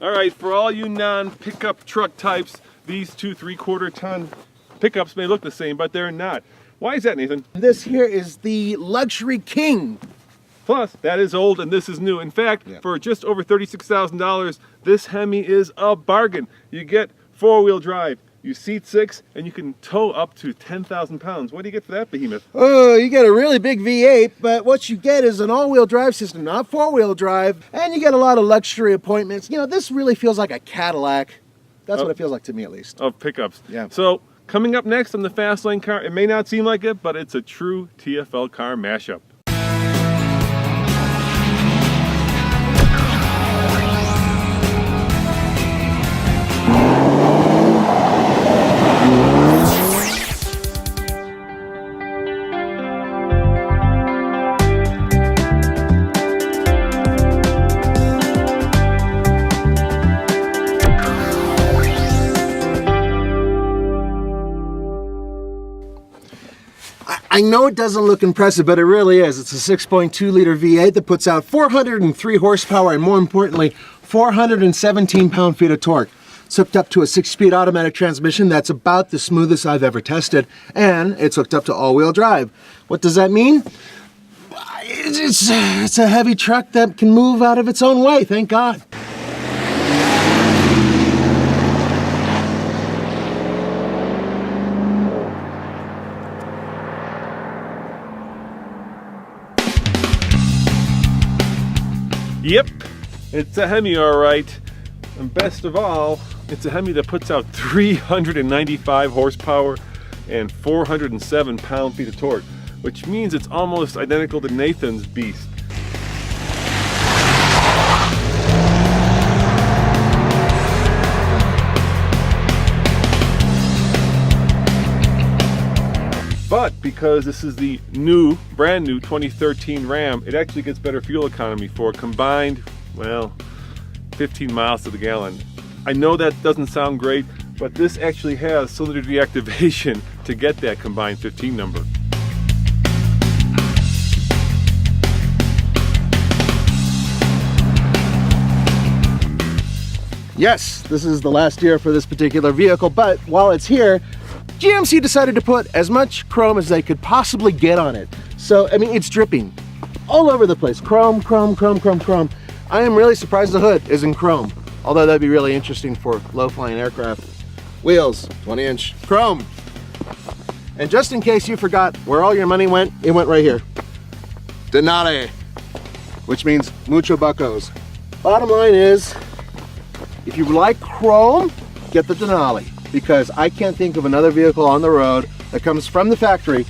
All right, for all you non-pickup truck types, these 2 3/4 ton pickups may look the same, but they're not. Why is that, Nathan? This here is the Luxury King. Plus, that is old and this is new. In fact, for just over $36,000, this Hemi is a bargain. You get 4-wheel drive, you seat 6, and you can tow up to 10,000 pounds. What do you get for that behemoth? Oh, you get a really big V8, but what you get is an all-wheel drive system, not 4-wheel drive, and you get a lot of luxury appointments. You know, this really feels like a Cadillac. That's what it feels like to me, at least. Of pickups. Yeah. So, coming up next on the Fast Lane car, it may not seem like it, but it's a true TFL car mashup. I know it doesn't look impressive, but it really is. It's a 6.2 liter V8 that puts out 403 horsepower and, more importantly, 417 pound-feet of torque. It's hooked up to a 6-speed automatic transmission that's about the smoothest I've ever tested, and it's hooked up to all-wheel drive. What does that mean? It's a heavy truck that can move out of its own way, thank God. Yep, it's a Hemi, all right. And best of all, it's a Hemi that puts out 395 horsepower and 407 pound-feet of torque, which means it's almost identical to Nathan's beast. But because this is the brand new 2013 Ram, it actually gets better fuel economy for a combined, well, 15 miles to the gallon. I know that doesn't sound great, but this actually has cylinder deactivation to get that combined 15 number. Yes, this is the last year for this particular vehicle, but while it's here, GMC decided to put as much chrome as they could possibly get on it. So, I mean, it's dripping all over the place. Chrome, chrome, chrome, chrome, chrome. I am really surprised the hood isn't chrome, although that'd be really interesting for low-flying aircraft. Wheels, 20-inch chrome. And just in case you forgot where all your money went, it went right here. Denali, which means mucho buccos. Bottom line is, if you like chrome, get the Denali, because I can't think of another vehicle on the road that comes from the factory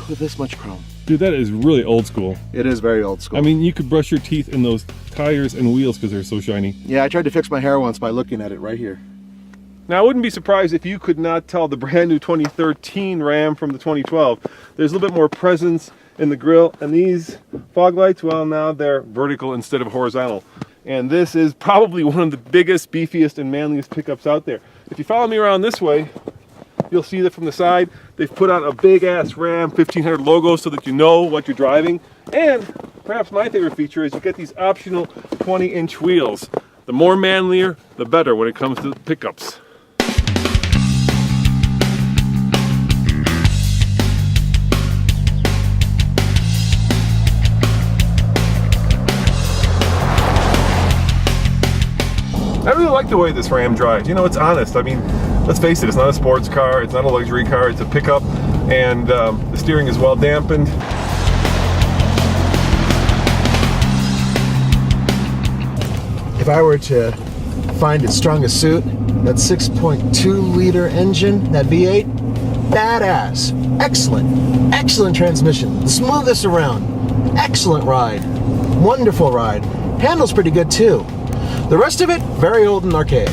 with this much chrome. Dude, that is really old school. It is very old school. I mean, you could brush your teeth in those tires and wheels because they're so shiny. Yeah, I tried to fix my hair once by looking at it right here. Now, I wouldn't be surprised if you could not tell the brand new 2013 Ram from the 2012. There's a little bit more presence in the grille, and these fog lights, well, now they're vertical instead of horizontal. And this is probably one of the biggest, beefiest, and manliest pickups out there. If you follow me around this way, you'll see that from the side, they've put out a big-ass Ram 1500 logo so that you know what you're driving. And perhaps my favorite feature is you get these optional 20-inch wheels. The more manlier, the better when it comes to pickups. I really like the way this Ram drives. You know, it's honest. I mean, let's face it, it's not a sports car, it's not a luxury car, it's a pickup, and the steering is well dampened. If I were to find its strongest suit, that 6.2 liter engine, that V8, badass, excellent, excellent transmission, the smoothest around, excellent ride, wonderful ride, handles pretty good too. The rest of it, very old and archaic.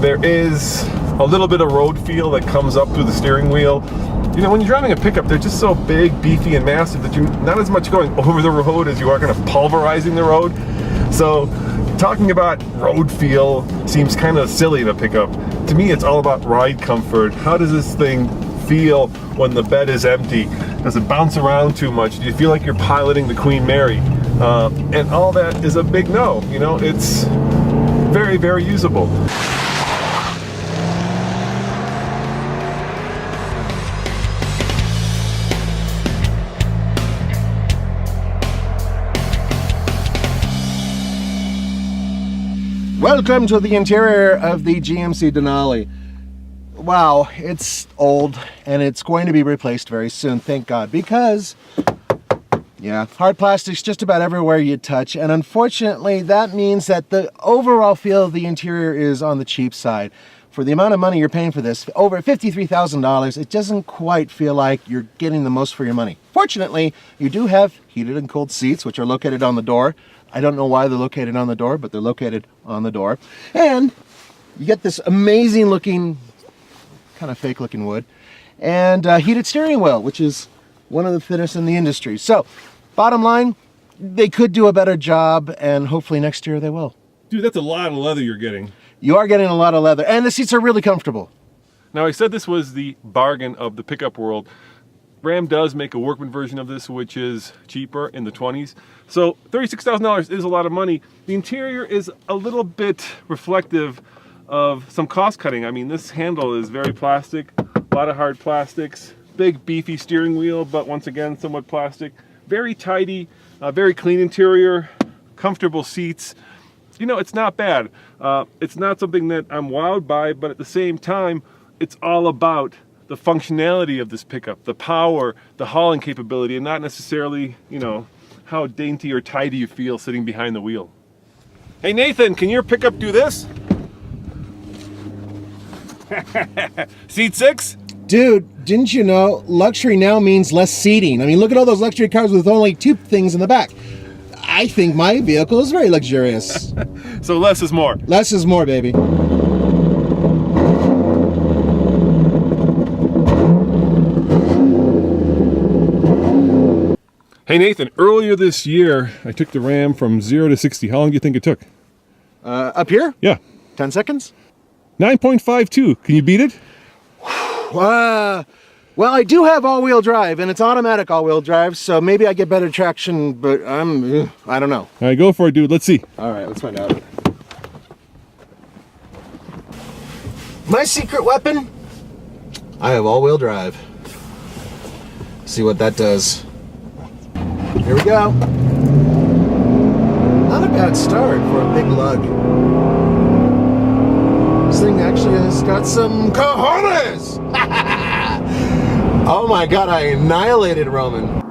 There is a little bit of road feel that comes up through the steering wheel. You know, when you're driving a pickup, they're just so big, beefy, and massive that you're not as much going over the road as you are kind of pulverizing the road. So, talking about road feel seems kind of silly in a pickup. To me, it's all about ride comfort. How does this thing feel when the bed is empty? Does it bounce around too much? Do you feel like you're piloting the Queen Mary? And all that is a big no. You know, it's very, very usable. Welcome to the interior of the GMC Denali. Wow, it's old and it's going to be replaced very soon, thank God, because yeah, hard plastic's just about everywhere you touch, and unfortunately that means that the overall feel of the interior is on the cheap side. For the amount of money you're paying for this, over $53,000, it doesn't quite feel like you're getting the most for your money. Fortunately, you do have heated and cooled seats, which are located on the door. I don't know why they're located on the door, but they're located on the door. And you get this amazing looking, kind of fake looking wood, and heated steering wheel, which is one of the thinnest in the industry. So, bottom line, they could do a better job, and hopefully next year they will. Dude, that's a lot of leather you're getting. You are getting a lot of leather, and the seats are really comfortable. Now, I said this was the bargain of the pickup world. Ram does make a workman version of this, which is cheaper, in the 20s. So $36,000 is a lot of money. The interior is a little bit reflective of some cost cutting. I mean, this handle is very plastic, a lot of hard plastics, big beefy steering wheel, but once again, somewhat plastic. Very tidy, very clean interior, comfortable seats. You know, it's not bad. It's not something that I'm wowed by, but at the same time, it's all about the functionality of this pickup, the power, the hauling capability, and not necessarily, you know, how dainty or tidy you feel sitting behind the wheel. Hey Nathan, can your pickup do this? Seat 6? Dude, didn't you know luxury now means less seating? I mean, look at all those luxury cars with only 2 things in the back. I think my vehicle is very luxurious. So less is more. Less is more, baby. Hey Nathan, earlier this year, I took the Ram from 0 to 60. How long do you think it took? Up here? Yeah. 10 seconds? 9.52. Can you beat it? Well, I do have all-wheel drive, and it's automatic all-wheel drive, so maybe I get better traction, but I don't know. All right, go for it, dude. Let's see. All right, let's find out. My secret weapon? I have all-wheel drive. See what that does. Here we go. Not a bad start for a big lug. This thing actually has got some cojones! Oh my God, I annihilated Roman.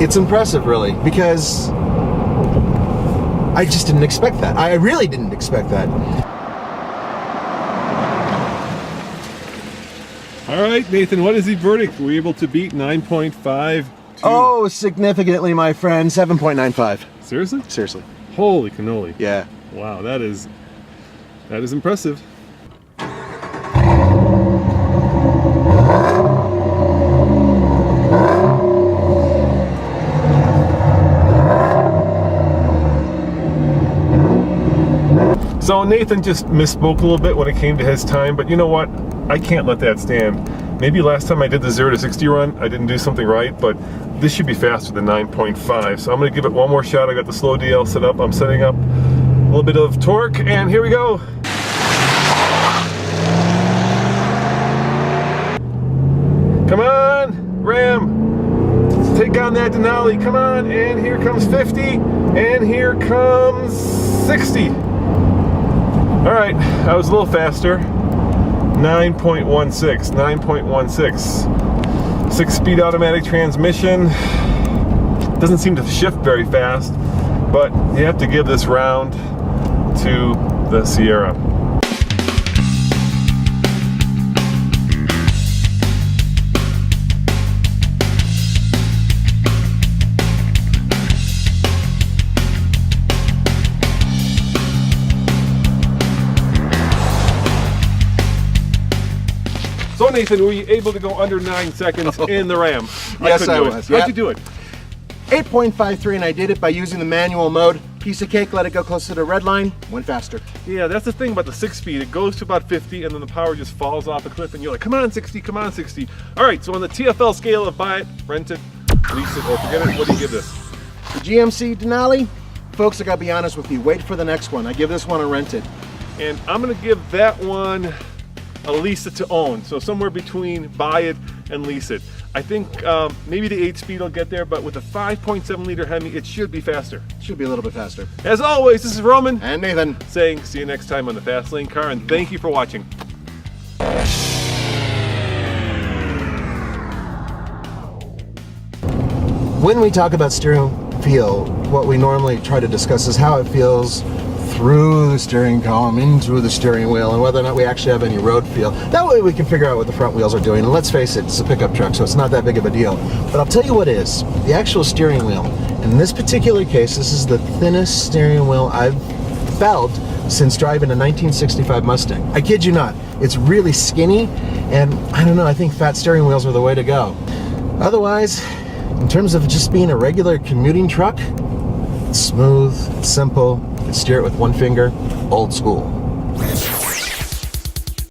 It's impressive, really, because I just didn't expect that. I really didn't expect that. All right, Nathan, what is the verdict? Were you able to beat 9.52? Oh, significantly, my friend. 7.95. Seriously? Seriously. Holy cannoli. Yeah. Wow, that is impressive. So Nathan just misspoke a little bit when it came to his time, but you know what? I can't let that stand. Maybe last time I did the 0 to 60 run, I didn't do something right, but this should be faster than 9.5. So I'm gonna give it one more shot. I got the slow DL set up. I'm setting up a little bit of torque, and here we go. Come on, Ram. Take on that Denali. Come on, and here comes 50, and here comes 60. All right, I was a little faster. 9.16, 9.16. 6-speed automatic transmission. Doesn't seem to shift very fast, but you have to give this round to the Sierra. So Nathan, were you able to go under 9 seconds in the Ram? Yes, couldn't I do it. was, How'd yeah. you do it? 8.53, and I did it by using the manual mode. Piece of cake, let it go closer to the red line, went faster. Yeah, that's the thing about the 6-speed. It goes to about 50 and then the power just falls off a cliff and you're like, come on 60, come on 60. All right, so on the TFL scale of buy it, rent it, lease it, or forget it, what do you give this? The GMC Denali, folks, I gotta be honest with you, wait for the next one. I give this one a rent it. And I'm gonna give that one a lease it to own. So somewhere between buy it and lease it. I think maybe the 8-speed will get there, but with a 5.7 liter Hemi, it should be faster. Should be a little bit faster. As always, this is Roman And Nathan. saying see you next time on the Fast Lane Car, and thank you for watching. When we talk about steering feel, what we normally try to discuss is how it feels through the steering column, into the steering wheel, and whether or not we actually have any road feel. That way we can figure out what the front wheels are doing. And let's face it, it's a pickup truck, so it's not that big of a deal. But I'll tell you what is, the actual steering wheel. In this particular case, this is the thinnest steering wheel I've felt since driving a 1965 Mustang. I kid you not, it's really skinny, and I don't know, I think fat steering wheels are the way to go. Otherwise, in terms of just being a regular commuting truck, it's smooth, it's simple, you can steer it with one finger, old school.